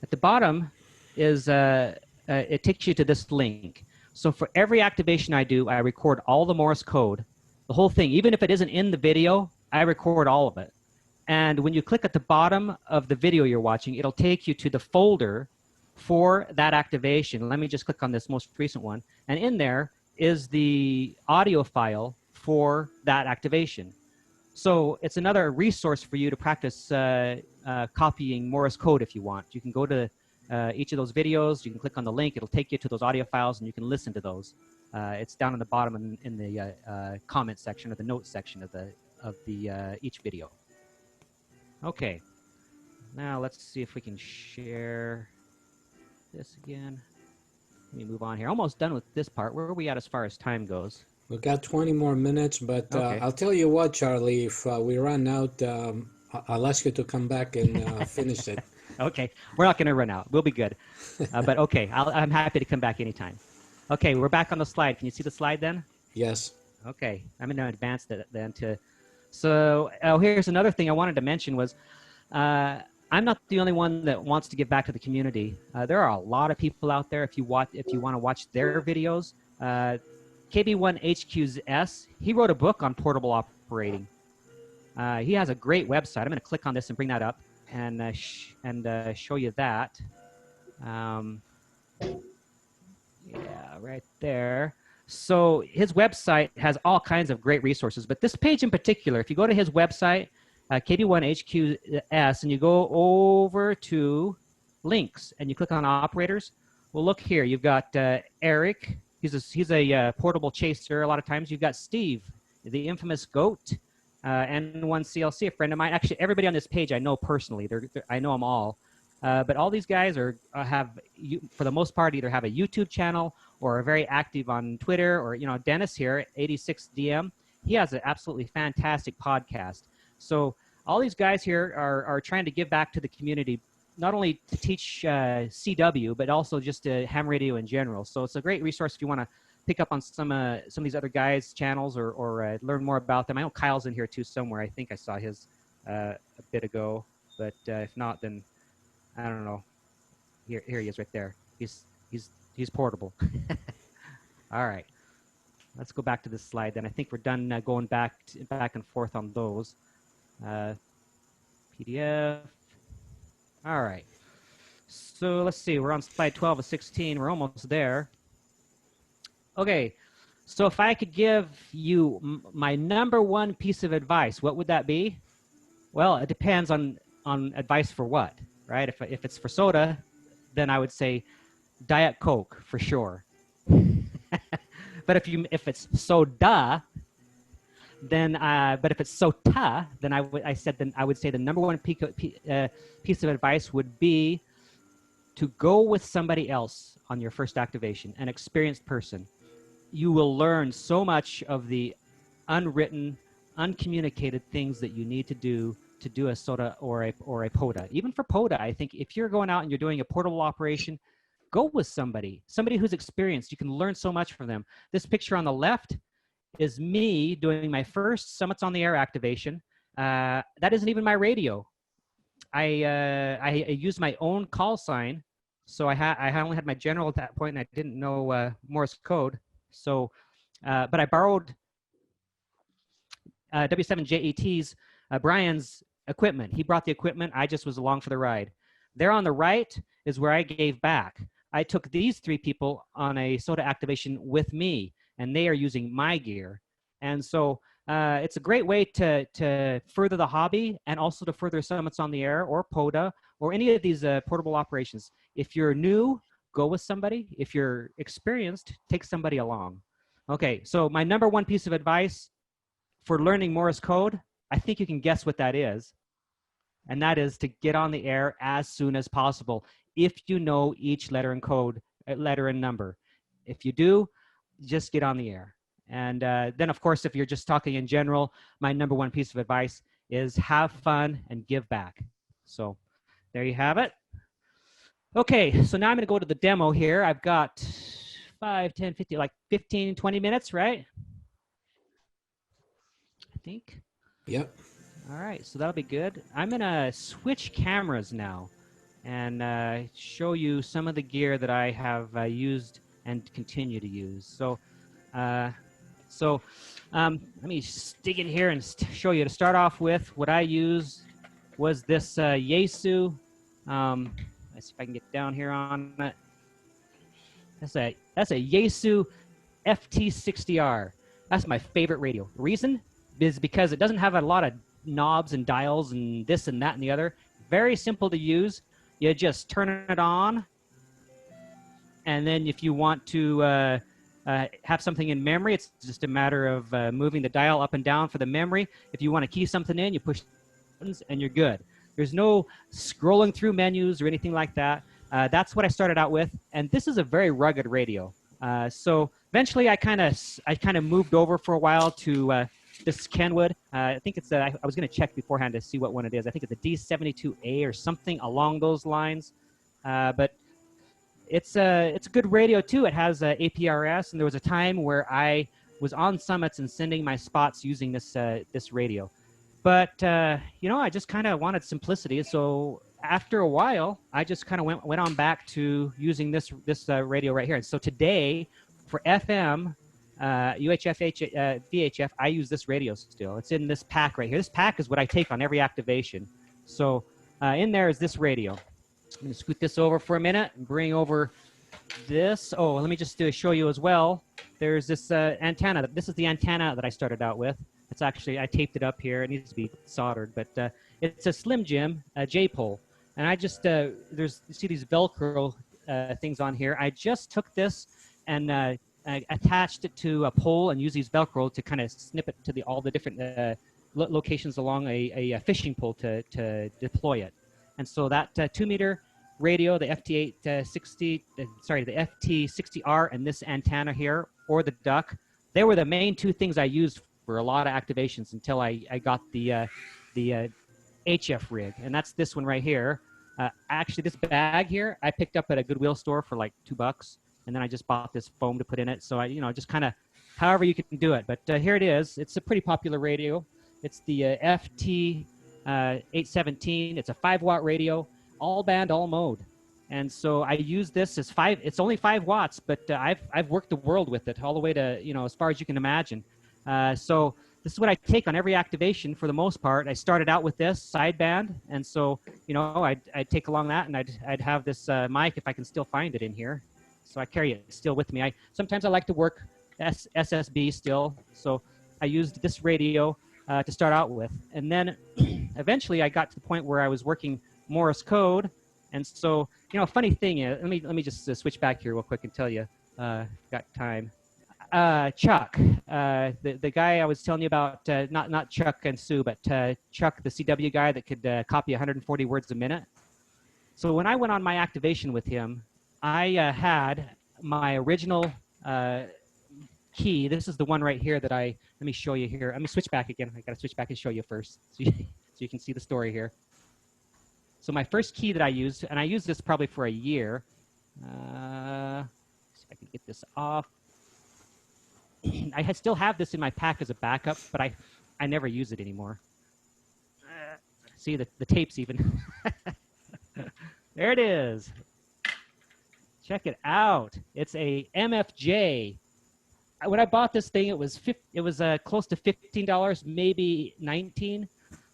at the bottom is it takes you to this link. So for every activation I do, I record all the Morse code, the whole thing. Even if it isn't in the video, I record all of it. And when you click at the bottom of the video you're watching, it'll take you to the folder for that activation. Let me just click on this most recent one. And in there is the audio file for that activation. So it's another resource for you to practice copying Morse code if you want. You can go to each of those videos. You can click on the link. It'll take you to those audio files, and you can listen to those. It's down on the bottom in the comment section or the notes section of each video. Okay. Now let's see if we can share this again. Let me move on here. Almost done with this part. Where are we at as far as time goes? We've got 20 more minutes, but Okay. I'll tell you what, Charlie, if we run out, I'll ask you to come back and finish it. Okay, we're not going to run out. We'll be good. But okay, I'm happy to come back anytime. Okay, we're back on the slide. Can you see the slide then? Yes. Okay, I'm going to advance that then to. So here's another thing I wanted to mention was I'm not the only one that wants to give back to the community. There are a lot of people out there. If you want to watch their videos, KB1HQ's he wrote a book on portable operating. He has a great website. I'm going to click on this and bring that up and show you that. Yeah, right there. So his website has all kinds of great resources, but this page in particular, if you go to his website, KB1HQS, and you go over to links and you click on operators, well, look here. You've got Eric. He's a portable chaser. A lot of times you've got Steve, the infamous GOAT, N1CLC, a friend of mine. Actually, everybody on this page I know personally. I know them all. But all these guys have, for the most part, either have a YouTube channel or are very active on Twitter. Or, Dennis here, 86DM, he has an absolutely fantastic podcast. So all these guys here are trying to give back to the community, not only to teach CW, but also just to ham radio in general. So it's a great resource if you want to pick up on some of these other guys' channels or learn more about them. I know Kyle's in here too somewhere. I think I saw his a bit ago, but if not, then I don't know. Here he is right there. He's portable. All right. Let's go back to this slide then. I think we're done going back and forth on those. PDF. All right. So let's see. We're on slide 12 of 16. We're almost there. Okay. So if I could give you my number one piece of advice, what would that be? Well, it depends on advice for what, right? If it's for soda, then I would say Diet Coke for sure. But if it's SOTA, then but if it's SOTA, then I would say the number one piece of advice would be to go with somebody else on your first activation, an experienced person. You will learn so much of the unwritten, uncommunicated things that you need to do a SOTA or a POTA. Even for POTA, I think if you're going out and you're doing a portable operation, go with somebody who's experienced. You can learn so much from them. This picture on the left is me doing my first Summits on the Air activation. That isn't even my radio. I used my own call sign, so I only had my general at that point, and I didn't know Morse code. So, but I borrowed W7JET's Brian's equipment. He brought the equipment. I just was along for the ride. There on the right is where I gave back. I took these 3 people on a SOTA activation with me, and they are using my gear. And so it's a great way to further the hobby and also to further Summits on the Air or POTA or any of these portable operations. If you're new, go with somebody. If you're experienced, take somebody along. Okay, so my number one piece of advice for learning Morse code, I think you can guess what that is. And that is to get on the air as soon as possible if you know each letter and code, letter and number. If you do, just get on the air. And then, of course, if you're just talking in general, my number one piece of advice is have fun and give back. So there you have it. Okay, so now I'm going to go to the demo here. I've got 5, 10, 15, like 15, 20 minutes, right? I think. Yep. All right, so that'll be good. I'm going to switch cameras now and show you some of the gear that I have used and continue to use. So let me stick it here and show you. To start off with, what I used was this Yaesu. Let's see if I can get down here on it. That's a Yaesu FT60R. That's my favorite radio. The reason is because it doesn't have a lot of knobs and dials and this and that and the other. Very simple to use. You just turn it on, and then if you want to have something in memory, it's just a matter of moving the dial up and down for the memory. If you want to key something in, you push buttons and you're good. There's no scrolling through menus or anything like that. That's what I started out with, and this is a very rugged radio. So eventually, I kind of moved over for a while to this Kenwood. I think it's I was going to check beforehand to see what one it is. I think it's a D72A or something along those lines. But it's a good radio too. It has APRS, and there was a time where I was on summits and sending my spots using this radio. But I just kind of wanted simplicity. So after a while, I just kind of went on back to using this radio right here. And so today, for FM, UHF, VHF, I use this radio still. It's in this pack right here. This pack is what I take on every activation. So in there is this radio. I'm going to scoot this over for a minute and bring over this. Oh, let me just show you as well. There's this antenna. This is the antenna that I started out with. It's actually, I taped it up here. It needs to be soldered, but it's a Slim Jim J-pole. And I just, you see these Velcro things on here. I just took this and I attached it to a pole and used these Velcro to kind of snip it to all the different locations along a fishing pole to deploy it. And so that 2-meter radio, the FT60R and this antenna here, or the duck, they were the main 2 things I used for a lot of activations until I got the HF rig, and that's this one right here. Actually, this bag here I picked up at a Goodwill store for like $2, and then I just bought this foam to put in it. So I, just kind of, however you can do it. But here it is. It's a pretty popular radio. It's the FT 817. It's a 5-watt radio, all band, all mode. And so I use this as it's only 5 watts, but I've worked the world with it all the way to, as far as you can imagine. So this is what I take on every activation for the most part. I started out with this sideband, and so, I'd take along that, and I'd have this mic if I can still find it in here. So I carry it still with me. Sometimes I like to work SSB still, so I used this radio to start out with. And then eventually I got to the point where I was working Morse code. And so, a funny thing is, let me just switch back here real quick and tell you, got time. Chuck, the guy I was telling you about, not Chuck and Sue, but Chuck, the CW guy that could copy 140 words a minute. So when I went on my activation with him, I had my original key. This is the one right here that let me show you here. Let me switch back again. I got to switch back and show you first so you can see the story here. So my first key that I used, and I used this probably for a year. See if I can get this off. I still have this in my pack as a backup, but I never use it anymore. See, the tape's even. There it is. Check it out. It's a MFJ. When I bought this thing, it was close to $15, maybe $19.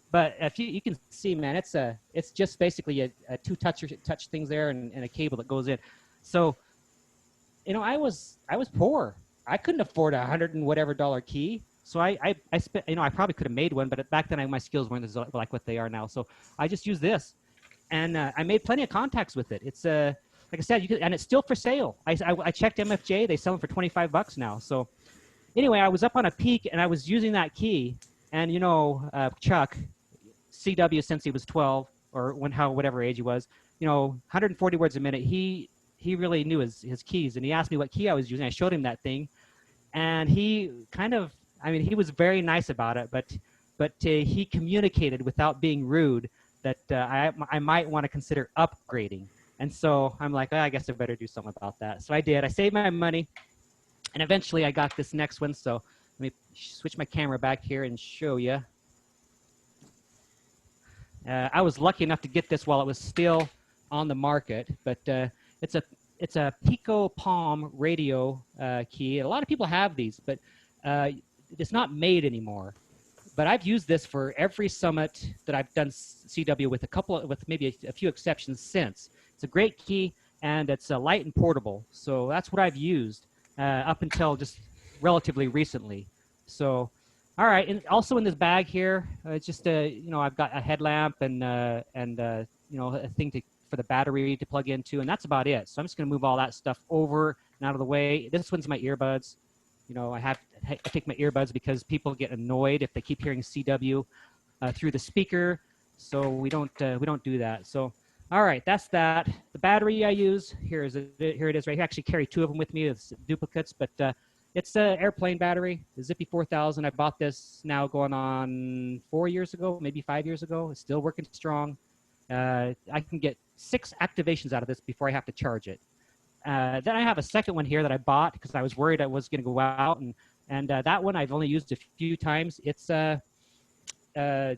But if you can see, man, it's just basically a two touch things there and a cable that goes in. So, I was poor. I couldn't afford $100 and whatever key. So I spent, I probably could have made one, but back then my skills weren't like what they are now. So I just used this, and I made plenty of contacts with it. It's like I said, and it's still for sale. I checked MFJ; they sell them for $25 now. So anyway, I was up on a peak, and I was using that key, and Chuck, CW since he was 12 or whatever age he was, 140 words a minute. He really knew his keys, and he asked me what key I was using. I showed him that thing, and he he was very nice about it, but he communicated without being rude that I might want to consider upgrading. And so I'm like, I guess I better do something about that. So I did. I saved my money, and eventually I got this next one. So let me switch my camera back here and show you. I was lucky enough to get this while it was still on the market, but it's a Pico Palm radio key. A lot of people have these, but it's not made anymore. But I've used this for every summit that I've done CW with maybe a few exceptions since. It's a great key, and it's light and portable. So that's what I've used up until just relatively recently. So, all right. And also in this bag here, it's just I've got a headlamp and a thing for the battery to plug into, and that's about it. So I'm just going to move all that stuff over and out of the way. This one's my earbuds. I take my earbuds because people get annoyed if they keep hearing CW through the speaker. So we don't do that. So, all right, that's that. The battery I use here it is right here. I actually carry two of them with me. It's duplicates, but it's an airplane battery, the Zippy 4000. I bought this now going on 4 years ago, maybe 5 years ago. It's still working strong. I can get 6 activations out of this before I have to charge it. Then I have a second one here that I bought because I was worried I was going to go out, and that one I've only used a few times. It's I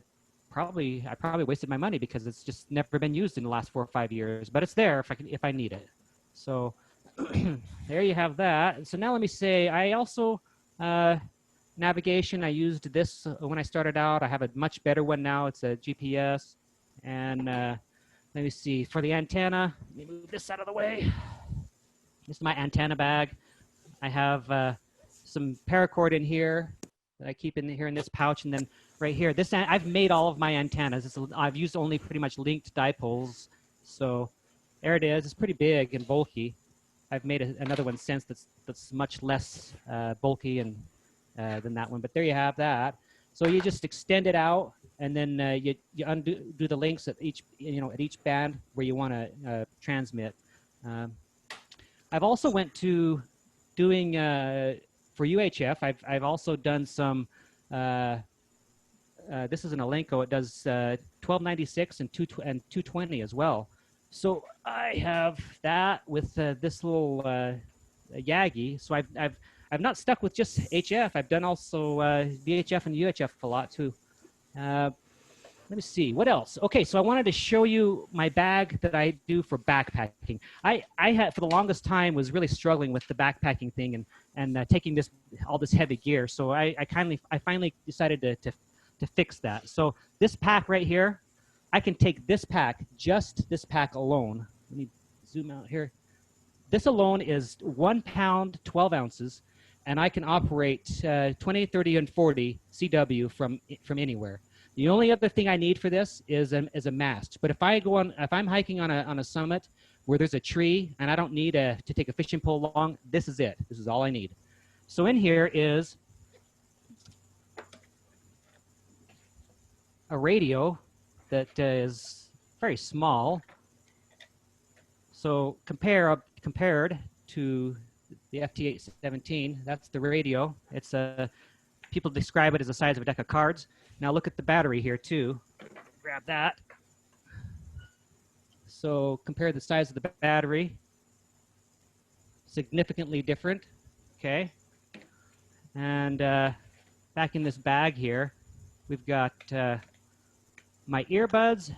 probably wasted my money because it's just never been used in the last 4 or 5 years. But it's there if I need it. So there you have that. So now let me say I also navigation. I used this when I started out. I have a much better one now. It's a GPS, and let me see for the antenna. Let me move this out of the way. This is my antenna bag. I have some paracord in here that I keep in here in this pouch, and then right here, I've made all of my antennas. I've used only pretty much linked dipoles, so there it is. It's pretty big and bulky. I've made another one since that's much less bulky and than that one, but there you have that. So you just extend it out, and then you undo the links at each band where you want to transmit. I've also went to doing for UHF. I've also done some. This is an Elenco. It does 1296 and 220 as well. So I have that with this little Yagi. So I've not stuck with just HF. I've done also VHF and UHF a lot too. Let me see what else. Okay, so I wanted to show you my bag that I do for backpacking. I had for the longest time was really struggling with the backpacking thing and taking all this heavy gear. So I finally decided to fix that. So this pack right here, I can take this pack, just this pack alone. Let me zoom out here. This alone is 1 pound, 12 ounces, and I can operate 20, 30, and 40 CW from anywhere. The only other thing I need for this is a mast. But if I'm hiking on a summit where there's a tree and I don't need to take a fishing pole along, this is it. This is all I need. So in here is a radio that is very small. So compared to the FT817, that's the radio. It's people describe it as the size of a deck of cards. Now look at the battery here too. Grab that. So compare the size of the battery. Significantly different. Okay. And back in this bag here, we've got my earbuds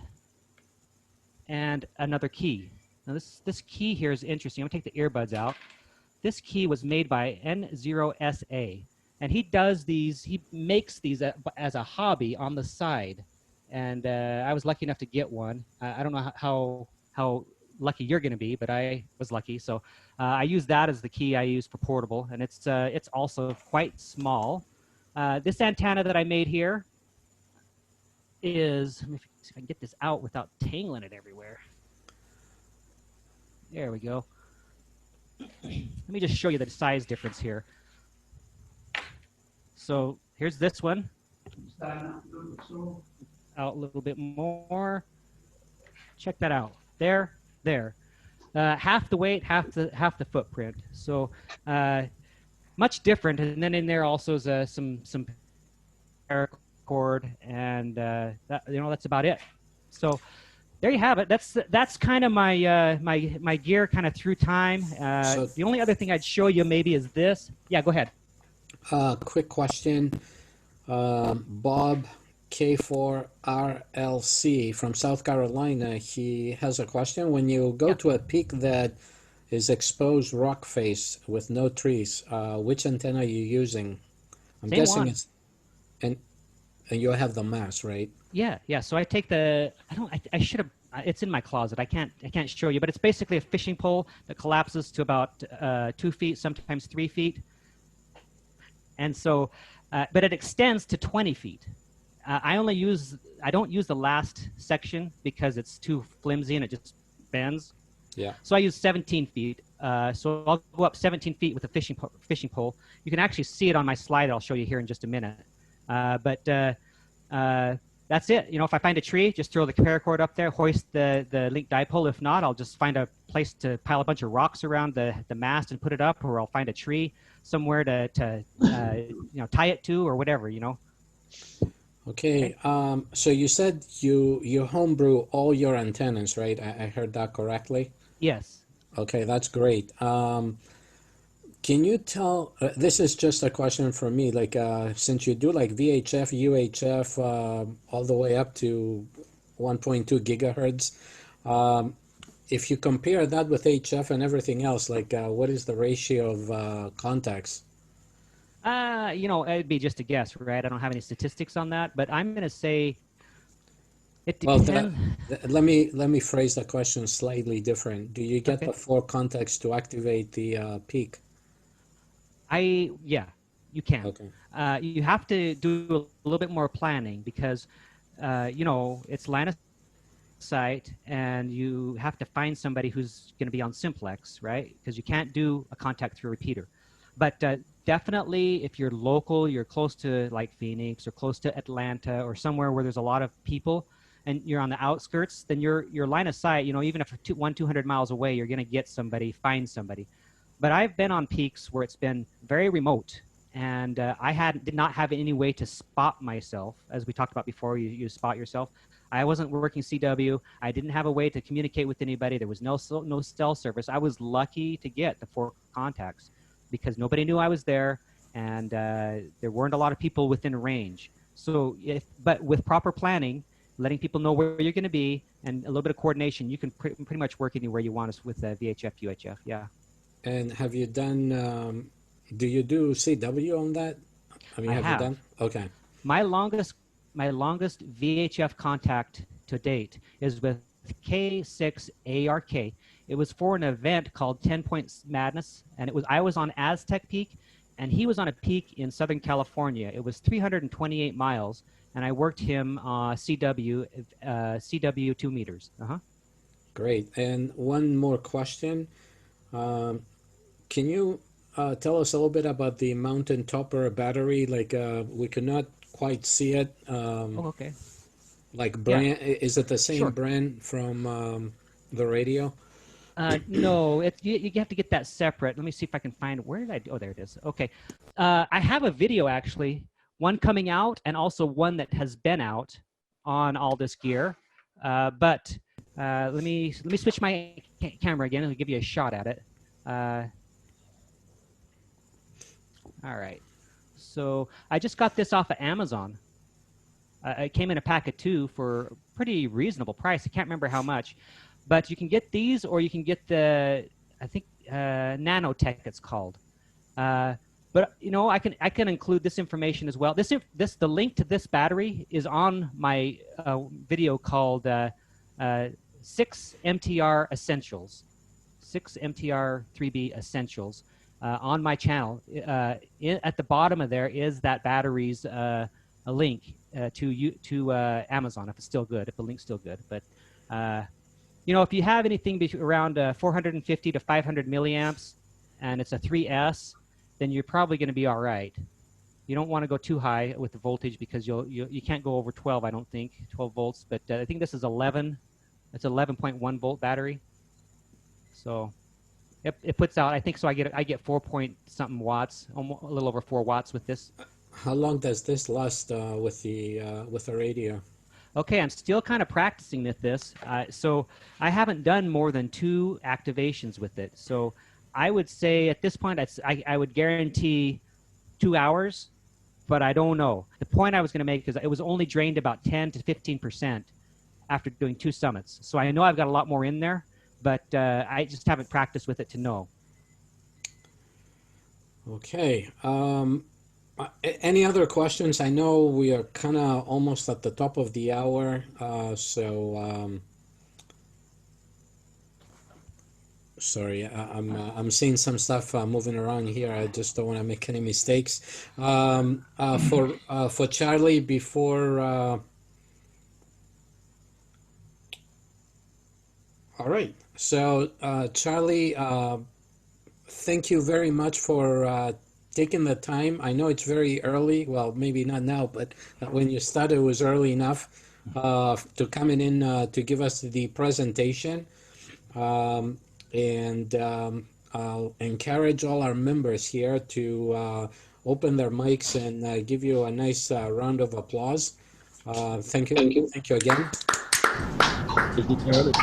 and another key. Now this key here is interesting. I'm gonna take the earbuds out. This key was made by N0SA, and he does these. He makes these as a hobby on the side, and I was lucky enough to get one. I don't know how lucky you're gonna be, but I was lucky. So I use that as the key I use for portable, and it's also quite small. This antenna that I made here is, let me see if I can get this out without tangling it everywhere. There we go. Let me just show you the size difference here. So here's this one. Out a little bit more. Check that out. There. Half the weight, half the footprint. So much different. And then in there also is some paracord, and that's about it. So there you have it. That's kind of my gear kind of through time. So, the only other thing I'd show you maybe is this. Yeah, go ahead. quick question. Bob K4RLC from South Carolina, he has a question. When you go to a peak that is exposed rock face with no trees, which antenna are you using? I'm Same guessing one. it's, and you have the mass, right? Yeah. So I take I should have, it's in my closet. I can't show you, but it's basically a fishing pole that collapses to about 2 feet, sometimes 3 feet. And so, but it extends to 20 feet. I don't use the last section because it's too flimsy and it just bends. Yeah. So I use 17 feet. So I'll go up 17 feet with a fishing pole. You can actually see it on my slide. I'll show you here in just a minute. But that's it. If I find a tree, just throw the paracord up there, hoist the link dipole. If not, I'll just find a place to pile a bunch of rocks around the mast and put it up, or I'll find a tree somewhere to tie it to, or whatever. Okay. So you said you homebrew all your antennas, right? I heard that correctly? Yes. Okay, that's great. Can you tell, this is just a question for me, like since you do like VHF, UHF, all the way up to 1.2 gigahertz, if you compare that with HF and everything else, like what is the ratio of contacts? It'd be just a guess, right? I don't have any statistics on that, but I'm going to say it Well, depends. let me phrase the question slightly different. Do you get Okay. the 4 contacts to activate the peak? Yeah, you can. Okay. You have to do a little bit more planning because, it's line of sight, and you have to find somebody who's going to be on simplex, right? Because you can't do a contact through a repeater. But definitely, if you're local, you're close to like Phoenix or close to Atlanta or somewhere where there's a lot of people, and you're on the outskirts, then your line of sight, even if 200 miles away, you're going to find somebody. But I've been on peaks where it's been very remote, and I did not have any way to spot myself, as we talked about before. You spot yourself. I wasn't working CW. I didn't have a way to communicate with anybody. There was no cell service. I was lucky to get the 4 contacts because nobody knew I was there, and there weren't a lot of people within range. So, but with proper planning, letting people know where you're going to be, and a little bit of coordination, you can pretty much work anywhere you want with VHF, UHF. Yeah. And have you done, do you do CW on that? I mean, have you done? Okay. My longest VHF contact to date is with K6ARK. It was for an event called 10 Points Madness, and I was on Aztec Peak, and he was on a peak in Southern California. It was 328 miles, and I worked him CW 2 meters. Great. And one more question. Can you tell us a little bit about the mountain topper battery? Like we could not quite see it. Oh, okay. Like Yeah, brand, is it the same sure. brand from the radio? No, you have to get that separate. Let me see if I can find where did I? Oh, there it is. Okay, I have a video actually, one coming out and also one that has been out on all this gear. But let me switch my camera again and I'll give you a shot at it. All right. So I just got this off of Amazon. It came in a pack of 2 for a pretty reasonable price. I can't remember how much, but you can get these, or you can get the, I think, Nanotech it's called. But you know, I can include this information as well. The link to this battery is on my video called 6 MTR Essentials, 6 MTR 3B Essentials on my channel. At the bottom of there is that battery's a link to Amazon if it's still good, if the link's still good. But you know, if you have anything around 450 to 500 milliamps and it's a 3S, then you're probably going to be all right. You don't want to go too high with the voltage because you can't go over 12. I don't think 12 volts, but I think this is 11. It's 11.1 volt battery. So it puts out, I think so. I get 4 point something watts, almost a little over 4 watts with this. How long does this last with the radio? Okay, I'm still kind of practicing with this. So I haven't done more than 2 activations with it. So I would say at this point, I would guarantee 2 hours, but I don't know. The point I was going to make is it was only drained about 10 to 15% after doing 2 summits. So I know I've got a lot more in there, but I just haven't practiced with it to know. Okay. Any other questions? I know we are kind of almost at the top of the hour, sorry, I'm seeing some stuff moving around here. I just don't want to make any mistakes. For Charlie, before. All right. So Charlie, thank you very much for taking the time. I know it's very early. Well, maybe not now, but when you started, it was early enough to come in to give us the presentation. And I'll encourage all our members here to open their mics and give you a nice round of applause. Thank you. Thank you. Thank you again. Thank you, Charlie.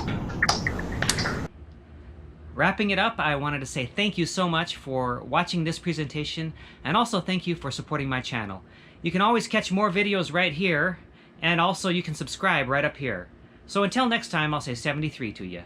Wrapping it up, I wanted to say thank you so much for watching this presentation, and also thank you for supporting my channel. You can always catch more videos right here, and also you can subscribe right up here. So until next time, I'll say 73 to you.